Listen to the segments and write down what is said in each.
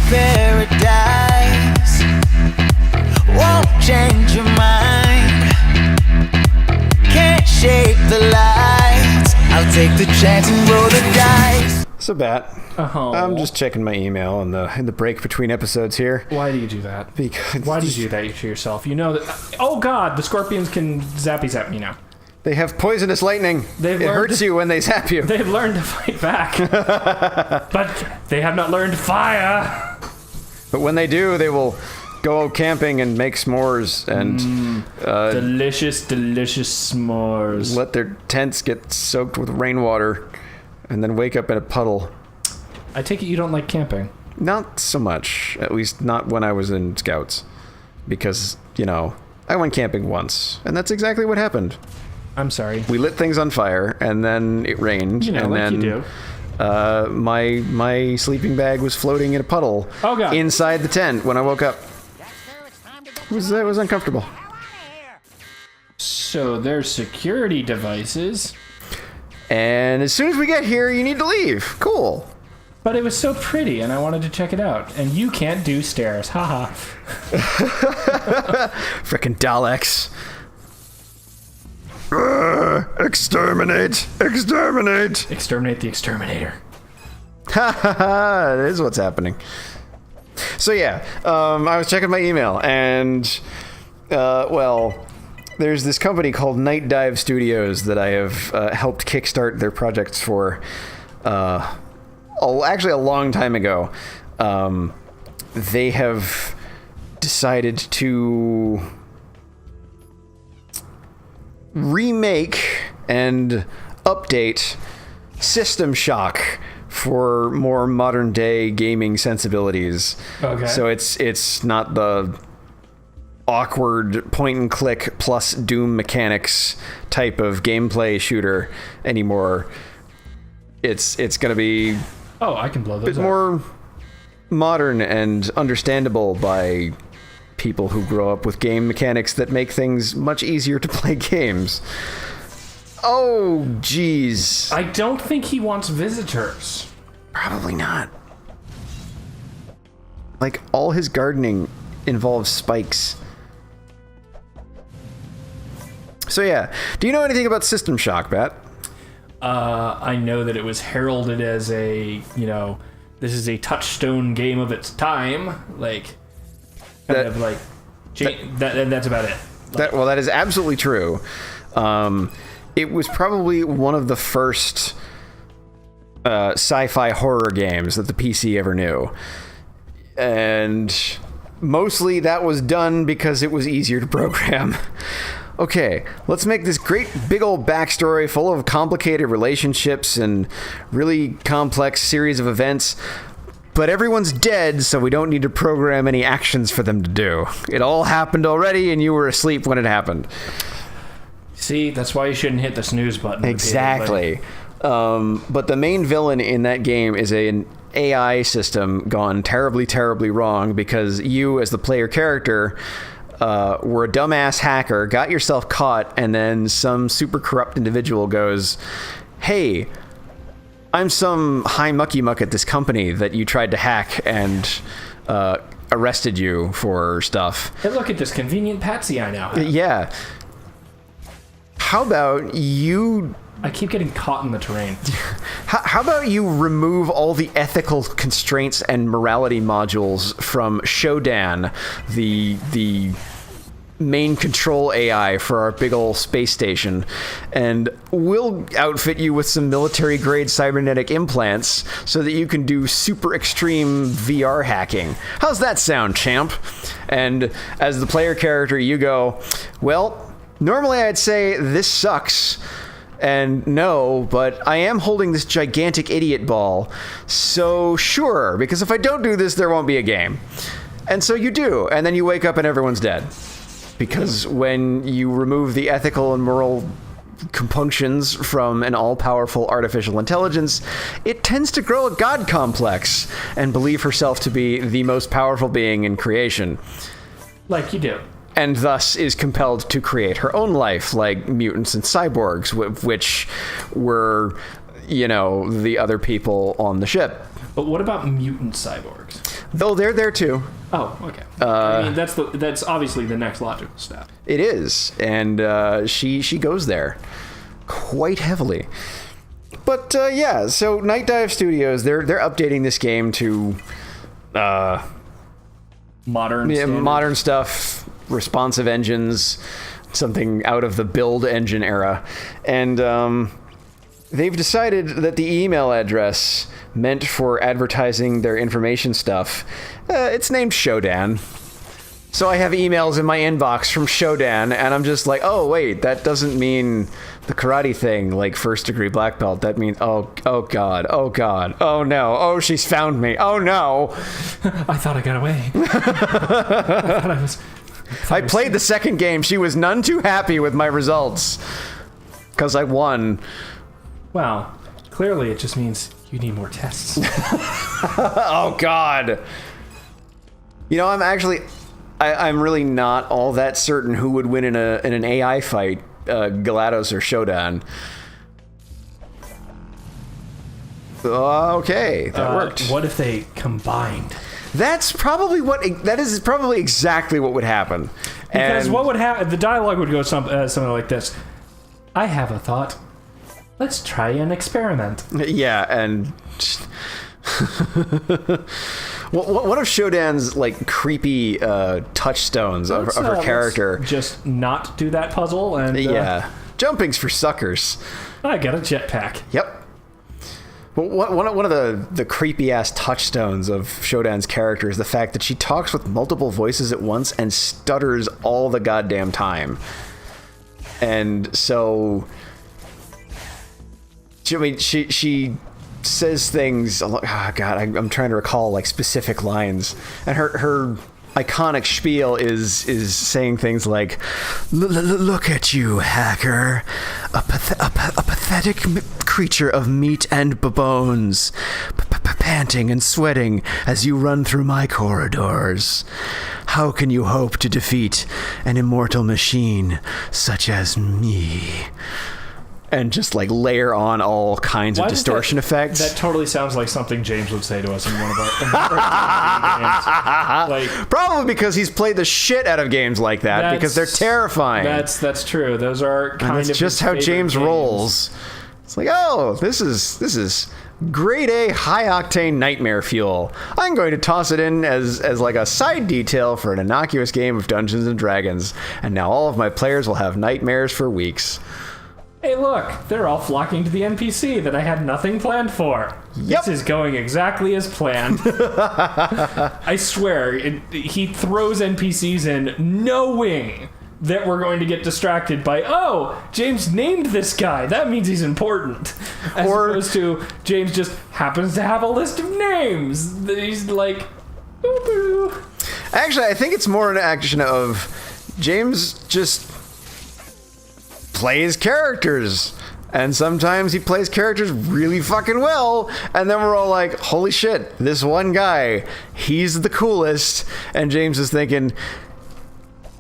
paradise won't change your mind. Can't shape the lights. I'll take the chance and roll the dice. So, Bat, I'm just checking my email in the break between episodes here. Why do you do that? Because Why do you do that to yourself? You know that... Oh, God, the scorpions can zap me now. they have poisonous lightning. It hurts you when they zap you. They've learned to fight back. But they have not learned fire. But when they do, they will go camping and make s'mores and... delicious, delicious s'mores. let their tents get soaked with rainwater and then wake up in a puddle. I take it you don't like camping. Not so much, at least not when I was in Scouts. Because, I went camping once, and that's exactly what happened. I'm sorry. We lit things on fire, and then it rained, and like then you do. My sleeping bag was floating in a puddle inside the tent when I woke up. It was uncomfortable. So there's security devices. And as soon as we get here, you need to leave. Cool. But it was so pretty, and I wanted to check it out. And you can't do stairs. Haha. Frickin' Daleks. Exterminate! Exterminate! Exterminate the exterminator. Ha ha ha! That is what's happening. So yeah, I was checking my email, and there's this company called Night Dive Studios that I have helped kickstart their projects for. Actually, a long time ago. They have decided to remake and update System Shock for more modern day gaming sensibilities. Okay. So it's not the awkward point and click plus Doom mechanics type of gameplay shooter anymore. It's going to be I can blow those a bit more modern and understandable by people who grow up with game mechanics that make things much easier to play games. Oh, jeez. I don't think he wants visitors. Probably not. Like, all his gardening involves spikes. So yeah, do you know anything about System Shock, Bat? I know that it was heralded as a, this is a touchstone game of its time. That's about it. That is absolutely true. It was probably one of the first sci-fi horror games that the PC ever knew. And mostly that was done because it was easier to program. Okay, let's make this great big old backstory full of complicated relationships and really complex series of events. But everyone's dead, so we don't need to program any actions for them to do. It all happened already, and you were asleep when it happened. See, that's why you shouldn't hit the snooze button. Exactly. But the main villain in that game is an AI system gone terribly, terribly wrong because you, as the player character, were a dumbass hacker, got yourself caught, and then some super corrupt individual goes, "Hey, I'm some high mucky muck at this company that you tried to hack and arrested you for stuff. Hey, look at this convenient patsy I now have." Yeah. How about you... I keep getting caught in the terrain. How about you remove all the ethical constraints and morality modules from Shodan, the main control AI for our big ol' space station, and we'll outfit you with some military-grade cybernetic implants so that you can do super extreme VR hacking. How's that sound, champ? And as the player character, you go, well, normally I'd say this sucks, and no, but I am holding this gigantic idiot ball, so sure, because if I don't do this, there won't be a game. And so you do, and then you wake up and everyone's dead. Because when you remove the ethical and moral compunctions from an all-powerful artificial intelligence, it tends to grow a god complex and believe herself to be the most powerful being in creation. Like you do. And thus is compelled to create her own life, like mutants and cyborgs, which were, the other people on the ship. But what about mutant cyborgs? Though they're there too. Oh, okay. I mean, that's obviously the next logical step. It is, and she goes there quite heavily. But yeah, so Night Dive Studios, they're updating this game to Modern stuff, responsive engines, something out of the build engine era, and they've decided that the email address meant for advertising their information stuff, it's named Shodan. So I have emails in my inbox from Shodan, and I'm just like, oh wait, that doesn't mean the karate thing, like first degree black belt. That means oh god, oh no, oh she's found me, oh no. I thought I got away. I thought I played the second game. She was none too happy with my results because I won. Well, clearly it just means you need more tests. Oh god. You know, I'm really not all that certain who would win in an AI fight, GLaDOS or Shodan. Okay, that worked. What if they combined? That is probably exactly what would happen. Because And what would happen? The dialogue would go something like this: I have a thought. Let's try an experiment. yeah, and one of Shodan's like creepy touchstones of her character. Just not do that puzzle and Yeah, jumping's for suckers. I got a jetpack. Yep. Well, one of the creepy ass touchstones of Shodan's character is the fact that she talks with multiple voices at once and stutters all the goddamn time. And so, she says things. Oh God, I'm trying to recall like specific lines, and her iconic spiel is saying things like, "Look at you, hacker, a pathetic creature of meat and bones, panting and sweating as you run through my corridors. How can you hope to defeat an immortal machine such as me?" And just like layer on all kinds of distortion effects. That totally sounds like something James would say to us in one of our games. Like, probably because he's played the shit out of games like that because they're terrifying. That's true. Those are kind of just how James rolls. It's like, oh, this is grade A high octane nightmare fuel. I'm going to toss it in as like a side detail for an innocuous game of Dungeons and Dragons, and now all of my players will have nightmares for weeks. Hey, look, they're all flocking to the NPC that I had nothing planned for. Yep. This is going exactly as planned. I swear, he throws NPCs in knowing that we're going to get distracted by, oh, James named this guy. That means he's important. As opposed to James just happens to have a list of names that he's like, boo-boo. Actually, I think it's more an action of James just plays characters, and sometimes he plays characters really fucking well, and then we're all like, holy shit, this one guy, he's the coolest. And James is thinking,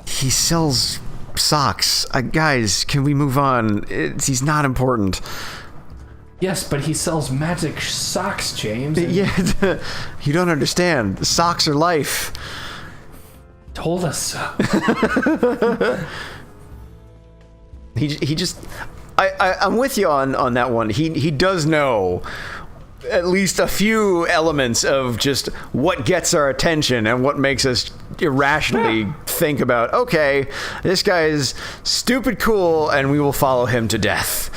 he sells socks. Guys, can we move on? He's not important. Yes, but he sells magic socks, James. Yeah, you don't understand. Socks are life. Told us so. He just, I'm with you on that one. He does know at least a few elements of just what gets our attention and what makes us irrationally think about, okay, this guy is stupid cool and we will follow him to death.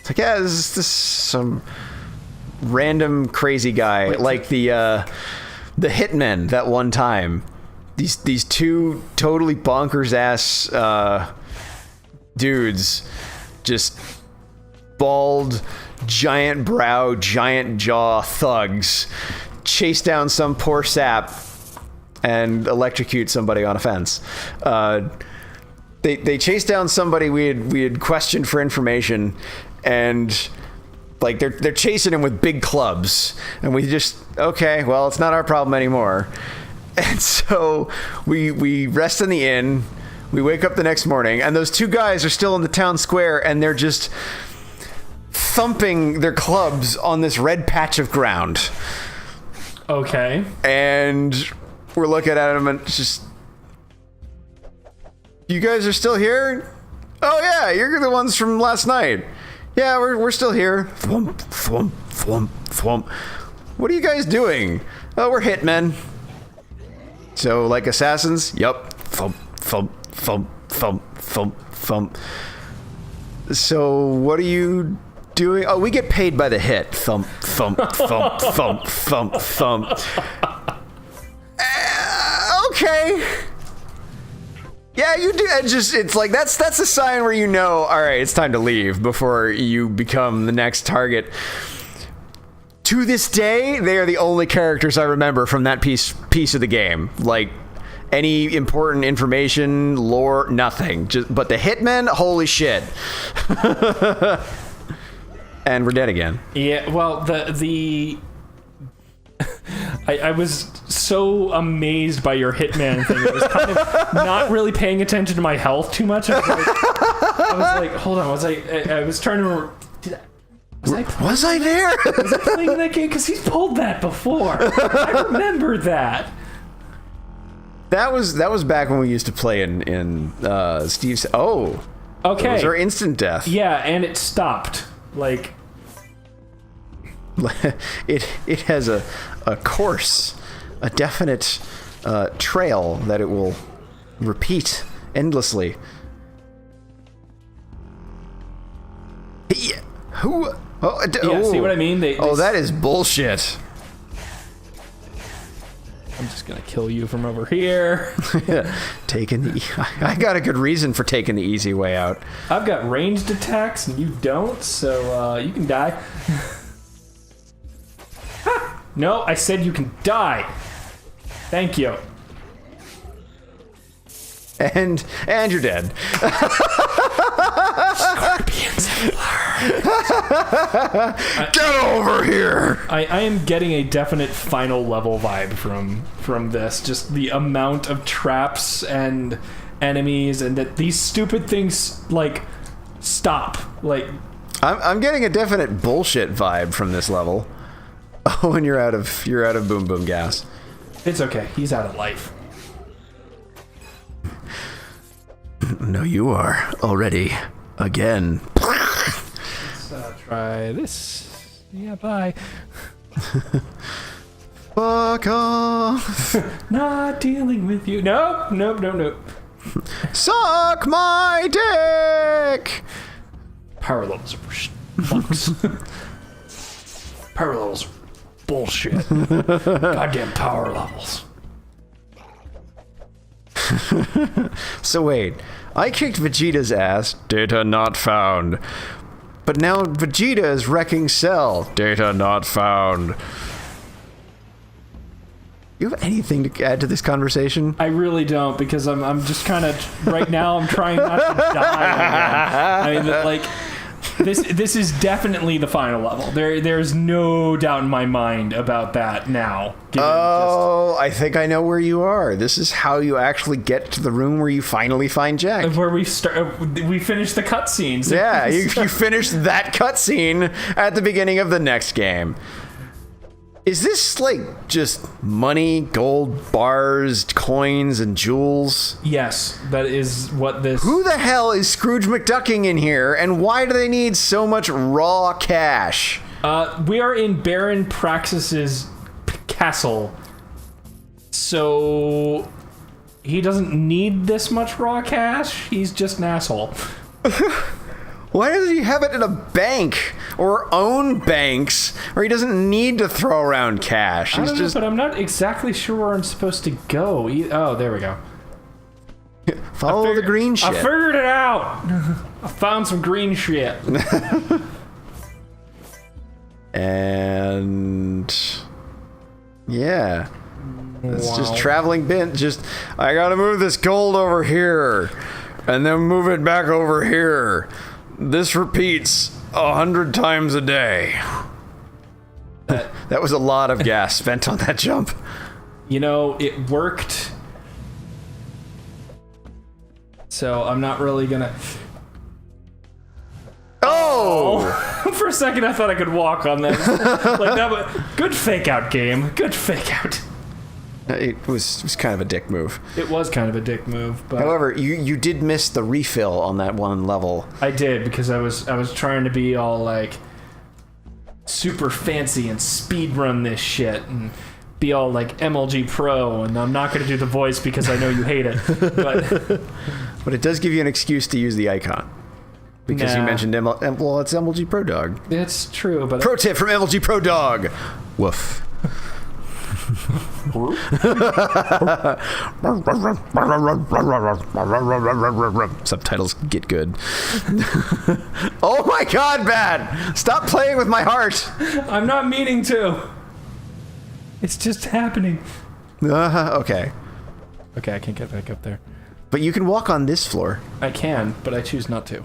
It's like, yeah, this is some random crazy guy. Wait, like the hitmen that one time. These two totally bonkers ass dudes, just bald, giant brow, giant jaw thugs, chase down some poor sap and electrocute somebody on a fence. They chase down somebody we had questioned for information, and like they're chasing him with big clubs, and we just, okay, well, it's not our problem anymore. And so we rest in the inn. We wake up the next morning, and those two guys are still in the town square, and they're just thumping their clubs on this red patch of ground. Okay. And we're looking at him and it's just, you guys are still here? Oh yeah, you're the ones from last night. Yeah, we're still here. Thwump, thwump, thwump, thwump. What are you guys doing? Oh, we're hitmen. So, like assassins? Yup. Thump, thump, thump, thump, thump, thump. So, what are you doing? Oh, we get paid by the hit. Thump, thump, thump, thump, thump, thump. Okay. Yeah, you do. It's like that's a sign where you know, all right, it's time to leave before you become the next target. To this day, they are the only characters I remember from that piece of the game. Like, any important information, lore, nothing. But the hitmen, holy shit. And we're dead again. Yeah, well, I was so amazed by your hitman thing. I was kind of not really paying attention to my health too much. I was like, hold on. I was trying to remember. Was I there? Was I playing that game? Because he's pulled that before. I remember that. That was back when we used to play in Steve's. Oh, okay. Those are instant death. Yeah, and it stopped. Like, it has a course, a definite trail that it will repeat endlessly. Yeah. Who? Oh, yeah, see what I mean? That is bullshit. I'm just gonna kill you from over here. I got a good reason for taking the easy way out. I've got ranged attacks and you don't, so you can die. No, I said you can die. Thank you. And you're dead. Scorpions and Get over here! I am getting a definite final level vibe from this. Just the amount of traps and enemies, and that these stupid things like stop. Like, I'm getting a definite bullshit vibe from this level. Oh, and you're out of boom boom gas. It's okay. He's out of life. No, you are already again. Let's try this. Yeah, bye. Fuck off. Not dealing with you. Nope. Suck my dick. Power levels are fucks. Power levels are bullshit. Goddamn power levels. So wait, I kicked Vegeta's ass. Data not found. But now Vegeta is wrecking Cell. Data not found. You have anything to add to this conversation? I really don't, because I'm just kind of right now. I'm trying not to die. Again. I mean, like this is definitely the final level. There's no doubt in my mind about that now. I think I know where you are. This is how you actually get to the room where you finally find Jack. Where we finish the cutscenes. Yeah, you finish that cutscene at the beginning of the next game. Is this like just money, gold bars, coins, and jewels? Yes, that is what this... Who the hell is Scrooge McDucking in here, and why do they need so much raw cash? We are in Baron Praxis's castle, so he doesn't need this much raw cash. He's just an asshole. Why doesn't he have it in a bank or own banks where he doesn't need to throw around cash? I don't know, but I'm not exactly sure where I'm supposed to go. Oh, there we go. Follow the green shit. I figured it out. I found some green shit. And yeah, it's just traveling bint. Just, I gotta move this gold over here and then move it back over here. This repeats 100 times a day. That was a lot of gas spent on that jump. You know, it worked. So I'm not really gonna... Oh! For a second, I thought I could walk on that. Like that was good fake out game. Good fake out. It was kind of a dick move. It was kind of a dick move, but However, you did miss the refill on that one level. I did because I was trying to be all like super fancy and speed run this shit and be all like MLG Pro, and I'm not going to do the voice because I know you hate it. But it does give you an excuse to use the icon. Because you mentioned well, it's MLG Pro Dog. It's true, but Pro tip from MLG Pro Dog. Woof. Subtitles get good. Oh my god, man! Stop playing with my heart! I'm not meaning to. It's just happening. Okay. Okay, I can't get back up there. But you can walk on this floor. I can, but I choose not to.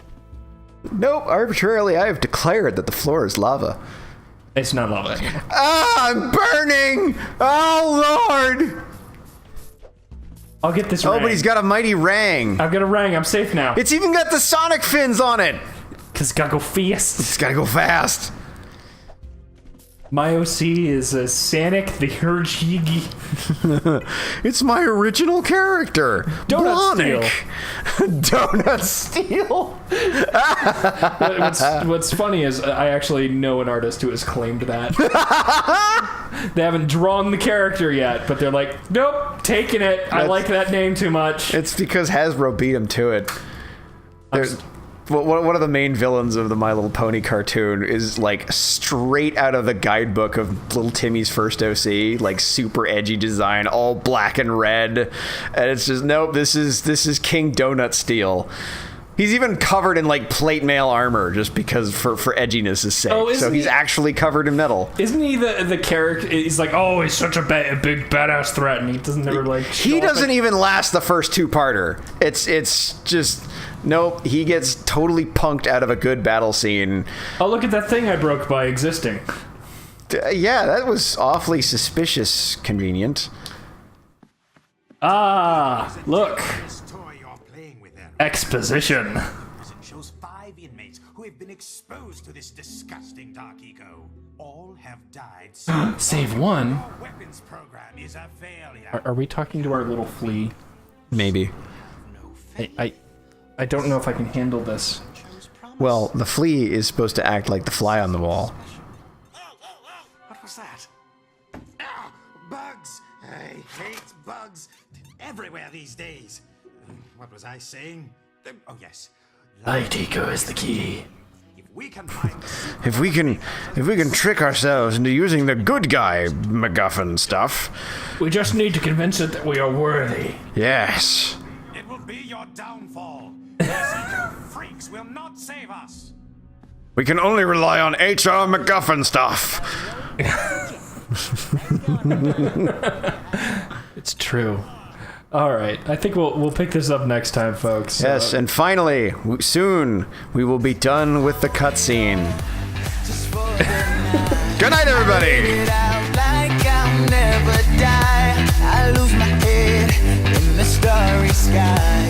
Nope, arbitrarily I have declared that the floor is lava. It's not lava anymore. Ah, I'm burning! Oh, Lord! I'll get this Oh, rang. but he's got a mighty rang. I've got a rang. I'm safe now. It's even got the Sonic fins on it! Because gotta go fast. It's gotta go fast. My OC is Sonic the Hedgehog. It's my original character. Donut Blonic. Donut Steel. What's funny is I actually know an artist who has claimed that. They haven't drawn the character yet, but they're like, nope, taking it. I like that name too much. It's because Hasbro beat him to it. There's one of the main villains of the My Little Pony cartoon is like straight out of the guidebook of Little Timmy's first OC, like super edgy design, all black and red, and it's just nope. This is King Donut Steel. He's even covered in like plate mail armor just because for edginess' sake. Oh, so he's actually covered in metal. Isn't he the character? He's like, oh, he's such a big badass threat, and he doesn't ever like. He doesn't even last the first two-parter. It's just. Nope, he gets totally punked out of a good battle scene. Oh, look at that thing I broke by existing. Yeah, that was awfully suspicious convenient. Ah, look. Exposition. It shows 5 inmates who have been exposed to this disgusting dark eco. All have died. Save one. Our weapons program is a failure. Are we talking to our little flea? Maybe. I don't know if I can handle this. Well, the flea is supposed to act like the fly on the wall. What was that? Ah, bugs! I hate bugs everywhere these days. What was I saying? Oh yes. Light eco is the key. If we can find If we can trick ourselves into using the good guy MacGuffin stuff. We just need to convince it that we are worthy. Yes. it will be your downfall. These eco freaks will not save us. We can only rely on HR MacGuffin stuff. It's true. All right, I think we'll pick this up next time, folks. Yes, and finally, soon we will be done with the cutscene. Good night, everybody. It out like I'll never die. I lose my head in the starry sky.